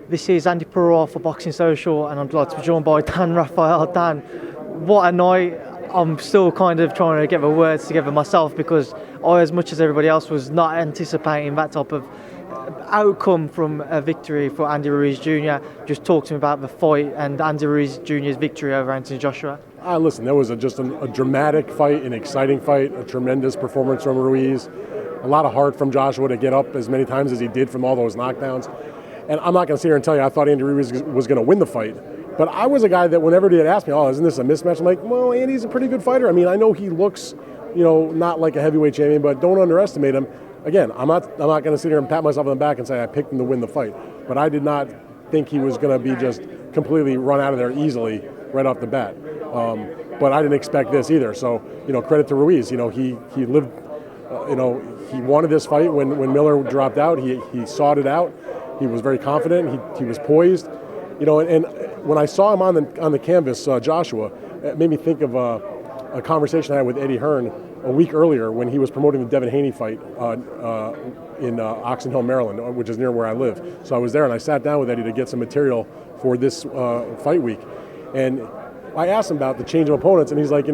This is Andy Perrault for Boxing Social, and I'm delighted to be joined by Dan Rafael. Dan, what a night. I'm still kind of trying to get the words together myself because I, as much as everybody else, was not anticipating that type of outcome from a victory for Andy Ruiz Jr. Just talk to me about the fight and Andy Ruiz Jr.'s victory over Anthony Joshua. Listen, that was just a dramatic fight, an exciting fight, a tremendous performance from Ruiz. A lot of heart from Joshua to get up as many times as he did from all those knockdowns. And I'm not going to sit here and tell you I thought Andy Ruiz was going to win the fight. But I was a guy that whenever they had asked me, isn't this a mismatch? I'm like, well, Andy's a pretty good fighter. I mean, I know he looks, not like a heavyweight champion, but don't underestimate him. Again, I'm not going to sit here and pat myself on the back and say I picked him to win the fight. But I did not think he was going to be just completely run out of there easily right off the bat. But I didn't expect this either. So, credit to Ruiz. He lived, he wanted this fight when Miller dropped out. He sought it out. He was very confident. He was poised. And when I saw him on the canvas, Joshua, it made me think of a conversation I had with Eddie Hearn a week earlier when he was promoting the Devin Haney fight in Oxon Hill, Maryland, which is near where I live. So I was there and I sat down with Eddie to get some material for this fight week. And I asked him about the change of opponents, and he's like,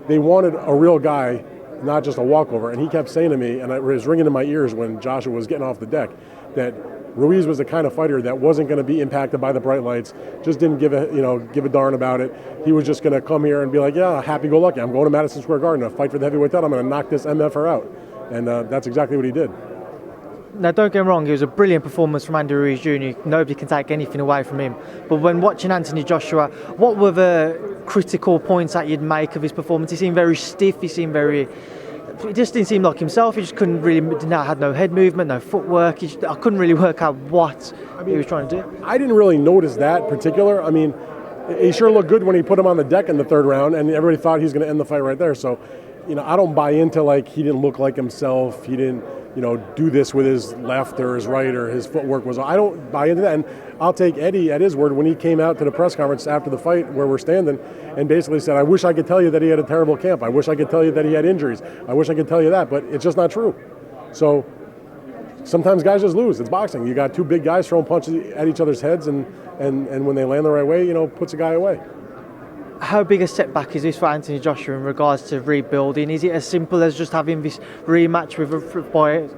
they wanted a real guy, not just a walkover. And he kept saying to me, and it was ringing in my ears when Joshua was getting off the deck, that Ruiz was the kind of fighter that wasn't going to be impacted by the bright lights, just didn't give a darn about it. He was just going to come here and be like, yeah, happy-go-lucky. I'm going to Madison Square Garden to fight for the heavyweight title. I'm going to knock this MFR out. And that's exactly what he did. Now, don't get me wrong, it was a brilliant performance from Andy Ruiz Jr. Nobody can take anything away from him. But when watching Anthony Joshua, what were the critical points that you'd make of his performance? He seemed very stiff. He just didn't seem like himself. He just couldn't really, had no head movement, no footwork. I couldn't really work out what he was trying to do. I didn't really notice that particular. I mean, he sure looked good when he put him on the deck in the third round, and everybody thought he was going to end the fight right there. So, I don't buy into he didn't look like himself. He didn't, do this with his left or his right or his footwork was. I don't buy into that. And I'll take Eddie at his word when he came out to the press conference after the fight where we're standing and basically said, I wish I could tell you that he had a terrible camp. I wish I could tell you that he had injuries. I wish I could tell you that, but it's just not true. So sometimes guys just lose. It's boxing. You got two big guys throwing punches at each other's heads, and when they land the right way, puts a guy away. How big a setback is this for Anthony Joshua in regards to rebuilding? Is it as simple as just having this rematch by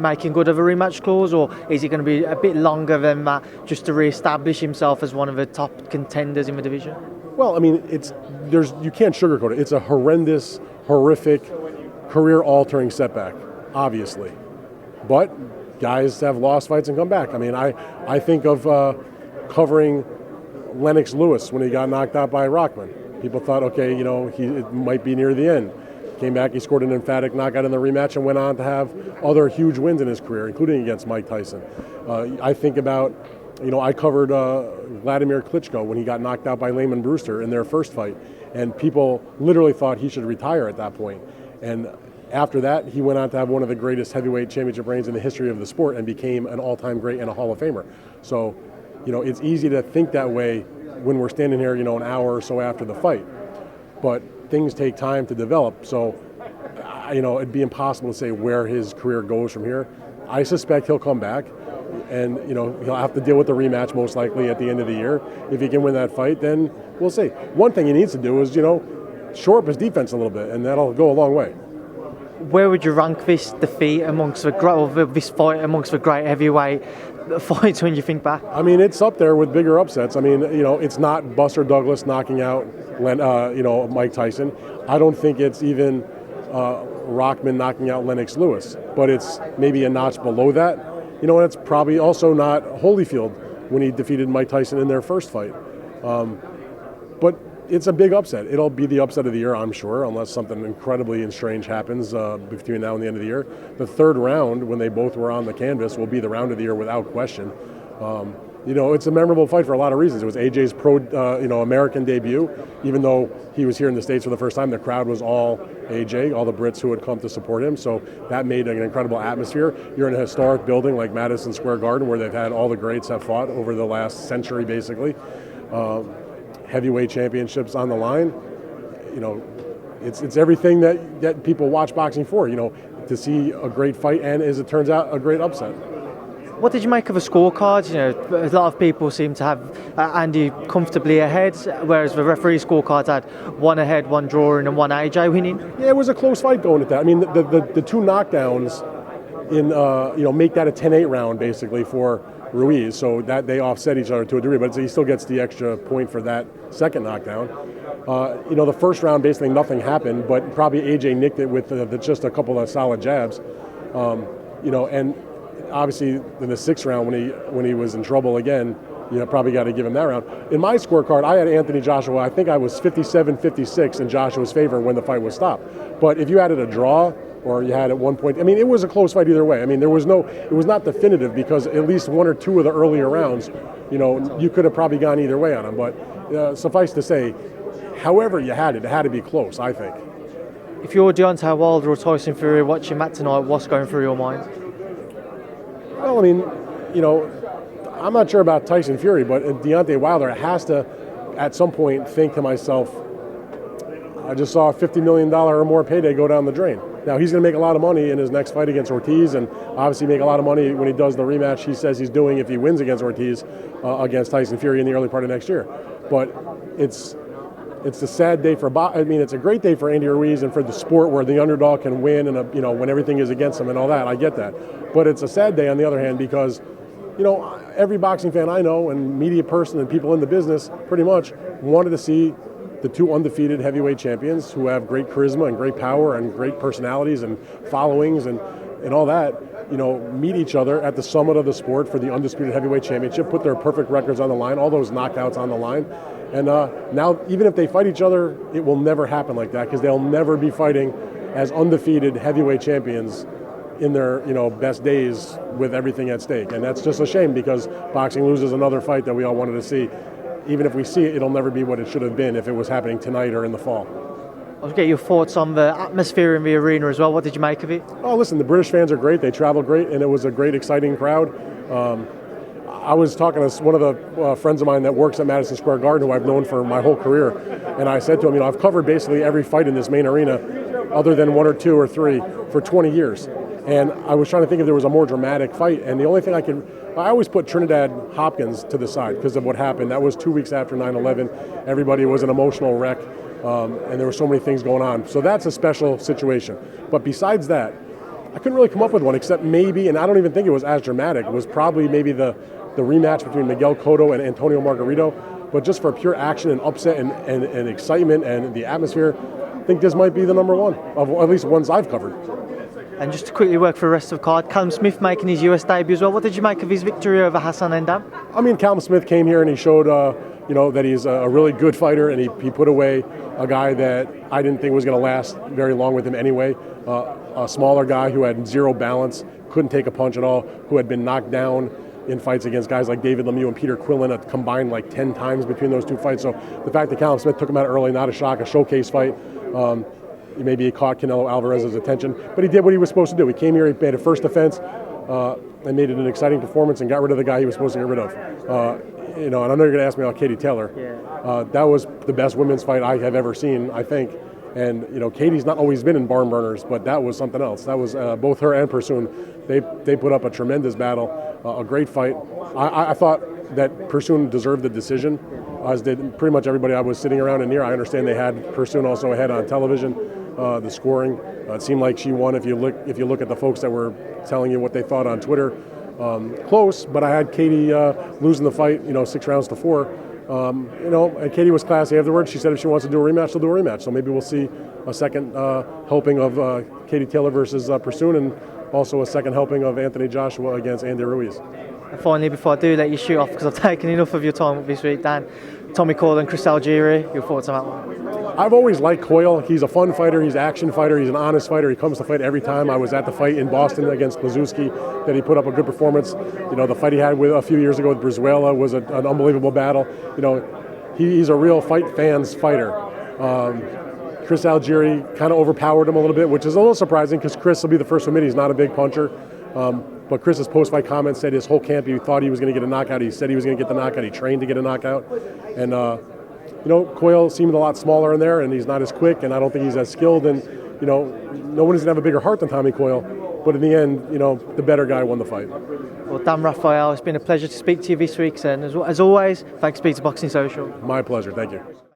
making good of a rematch clause, or is it going to be a bit longer than that just to re-establish himself as one of the top contenders in the division? Well, I mean, you can't sugarcoat it. It's a horrendous, horrific, career-altering setback, obviously. But guys have lost fights and come back. I mean, I think of covering Lennox Lewis when he got knocked out by Rockman. People thought, okay, it might be near the end. Came back, he scored an emphatic knockout in the rematch and went on to have other huge wins in his career, including against Mike Tyson. I think about, I covered Vladimir Klitschko when he got knocked out by Lehman Brewster in their first fight, and people literally thought he should retire at that point. And after that, he went on to have one of the greatest heavyweight championship reigns in the history of the sport and became an all-time great and a Hall of Famer. So, it's easy to think that way when we're standing here, an hour or so after the fight. But things take time to develop. So, it'd be impossible to say where his career goes from here. I suspect he'll come back and, he'll have to deal with the rematch most likely at the end of the year. If he can win that fight, then we'll see. One thing he needs to do is, shore up his defense a little bit, and that'll go a long way. Where would you rank this defeat amongst this fight amongst the great heavyweight fights when you think back? I mean, it's up there with bigger upsets. I mean, it's not Buster Douglas knocking out, Mike Tyson. I don't think it's even Rockman knocking out Lennox Lewis, but it's maybe a notch below that. And it's probably also not Holyfield when he defeated Mike Tyson in their first fight. But it's a big upset. It'll be the upset of the year, I'm sure, unless something incredibly and strange happens between now and the end of the year. The third round, when they both were on the canvas, will be the round of the year without question. It's a memorable fight for a lot of reasons. It was AJ's American debut. Even though he was here in the States for the first time, the crowd was all AJ, all the Brits who had come to support him. So that made an incredible atmosphere. You're in a historic building like Madison Square Garden, where they've had all the greats have fought over the last century, basically. Heavyweight championships on the line. It's everything that people watch boxing for. To see a great fight and, as it turns out, a great upset. What did you make of the scorecards? A lot of people seem to have Andy comfortably ahead, whereas the referee scorecards had one ahead, one drawing, and one AJ winning. Yeah, it was a close fight going at that. I mean, the two knockdowns make that a 10-8 round basically for Ruiz, so that they offset each other to a degree, but he still gets the extra point for that second knockdown. The first round basically nothing happened, but probably AJ nicked it with just a couple of solid jabs, and obviously in the sixth round when he was in trouble again, probably got to give him that round. In my scorecard, I had Anthony Joshua. I think I was 57-56 in Joshua's favor when the fight was stopped. But if you had it a draw, or you had at one point, I mean, it was a close fight either way. I mean, it was not definitive because at least one or two of the earlier rounds, you could have probably gone either way on him. But suffice to say, however you had it had to be close, I think. If you're Deontay Wilder or Tyson Fury watching that tonight, what's going through your mind? Well, I mean, I'm not sure about Tyson Fury, but Deontay Wilder has to, at some point, think to myself, I just saw a $50 million or more payday go down the drain. Now, he's going to make a lot of money in his next fight against Ortiz, and obviously make a lot of money when he does the rematch he says he's doing if he wins against Ortiz against Tyson Fury in the early part of next year. But it's a sad day for it's a great day for Andy Ruiz and for the sport where the underdog can win and when everything is against him and all that. I get that. But it's a sad day on the other hand because every boxing fan I know and media person and people in the business pretty much wanted to see the two undefeated heavyweight champions who have great charisma and great power and great personalities and followings and all that, meet each other at the summit of the sport for the undisputed heavyweight championship, put their perfect records on the line, all those knockouts on the line. And now, even if they fight each other, it will never happen like that because they'll never be fighting as undefeated heavyweight champions in their best days with everything at stake. And that's just a shame because boxing loses another fight that we all wanted to see. Even if we see it, it'll never be what it should have been if it was happening tonight or in the fall. I'll get your thoughts on the atmosphere in the arena as well. What did you make of it? Oh, listen, the British fans are great. They travel great, and it was a great, exciting crowd. I was talking to one of the friends of mine that works at Madison Square Garden, who I've known for my whole career, and I said to him, I've covered basically every fight in this main arena, other than one or two or three, for 20 years. And I was trying to think if there was a more dramatic fight, and the only thing I always put Trinidad Hopkins to the side because of what happened. That was 2 weeks after 9/11. Everybody was an emotional wreck, and there were so many things going on. So that's a special situation. But besides that, I couldn't really come up with one except maybe, and I don't even think it was as dramatic, it was probably maybe the rematch between Miguel Cotto and Antonio Margarito. But just for pure action and upset and excitement and the atmosphere, I think this might be the number one, of at least ones I've covered. And just to quickly work for the rest of the card, Callum Smith making his US debut as well. What did you make of his victory over Hassan Endam? I mean, Callum Smith came here and he showed, that he's a really good fighter, and he put away a guy that I didn't think was going to last very long with him anyway. A smaller guy who had zero balance, couldn't take a punch at all, who had been knocked down in fights against guys like David Lemieux and Peter Quillen, combined like 10 times between those two fights. So the fact that Callum Smith took him out early, not a shock, a showcase fight. Maybe he caught Canelo Alvarez's attention, but he did what he was supposed to do. He came here, he made a first defense, and made it an exciting performance and got rid of the guy he was supposed to get rid of. And I know you're going to ask me about Katie Taylor. Yeah. That was the best women's fight I have ever seen, I think. And, Katie's not always been in barn burners, but that was something else. That was both her and Pursoon. They put up a tremendous battle, a great fight. I thought that Pursoon deserved the decision, as did pretty much everybody I was sitting around and near. I understand they had Pursoon also ahead on television. The scoring, it seemed like she won. If you look at the folks that were telling you what they thought on Twitter, close. But I had Katie losing the fight, 6 rounds to 4. And Katie was classy afterwards. She said if she wants to do a rematch, she'll do a rematch. So maybe we'll see a second helping of Katie Taylor versus Pursoon, and also a second helping of Anthony Joshua against Andy Ruiz. And finally, before I do let you shoot off, because I've taken enough of your time this week, Dan, Tommy Coyle and Chris Algieri, your thoughts on that one? I've always liked Coyle. He's a fun fighter. He's an action fighter. He's an honest fighter. He comes to fight every time. I was at the fight in Boston against Blazewski that he put up a good performance. The fight he had a few years ago with Brizuela was an unbelievable battle. He's a real fight fans fighter. Chris Algieri kind of overpowered him a little bit, which is a little surprising because Chris will be the first to admit he's not a big puncher. But Chris's post-fight comments said his whole camp, he thought he was going to get a knockout. He said he was going to get the knockout. He trained to get a knockout. And, Coyle seemed a lot smaller in there, and he's not as quick, and I don't think he's as skilled. And, no one is going to have a bigger heart than Tommy Coyle. But in the end, the better guy won the fight. Well, Dan Rafael, it's been a pleasure to speak to you this week, and as always, thanks for speaking to Boxing Social. My pleasure. Thank you.